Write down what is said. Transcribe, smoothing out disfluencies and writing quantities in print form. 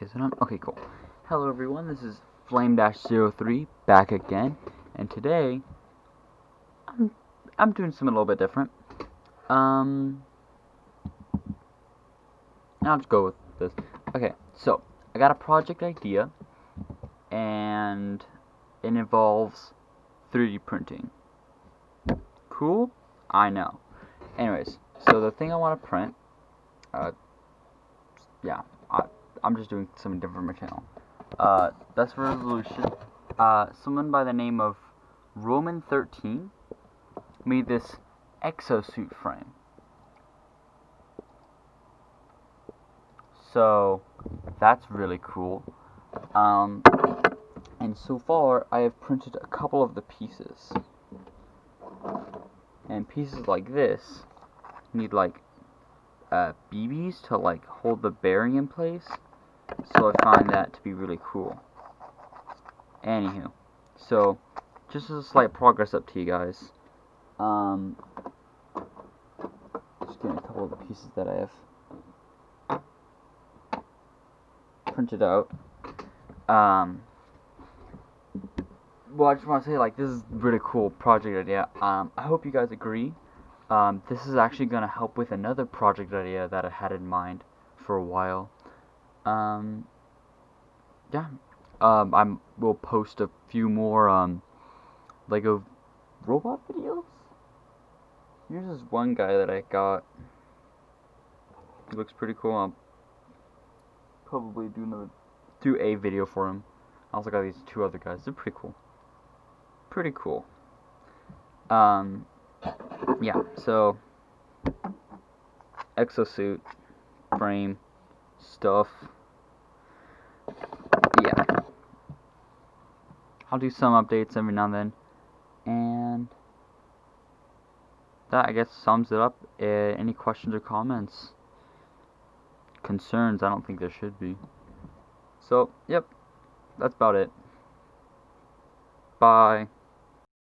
Is it on? Okay, cool. Hello everyone, this is Flame-03 back again, and today I'm doing something a little bit different. I'll just go with this. Okay, so I got a project idea, and it involves 3D printing. Cool? I know. Anyways, so the thing I want to print, yeah, I'm just doing something different for my channel. Best resolution. Someone by the name of Roman13 made this exosuit frame. So that's really cool. And so far I have printed a couple of the pieces. And pieces like this need like BBs to like hold the bearing in place. So I find that to be really cool. Anywho, so just as a slight progress up to you guys. Just getting a couple of the pieces that I have printed out. Well, I just want to say, like, this is a really cool project idea. I hope you guys agree. This is actually going to help with another project idea that I had in mind for a while. Yeah. We'll post a few more, Lego robot videos. Here's this one guy that I got. He looks pretty cool. I'll probably do a video for him. I also got these two other guys. They're pretty cool. Pretty cool. Yeah, so exosuit, frame, stuff. Yeah. I'll do some updates every now and then. And that, I guess, sums it up. Any questions or comments? Concerns? I don't think there should be. So, yep. That's about it. Bye.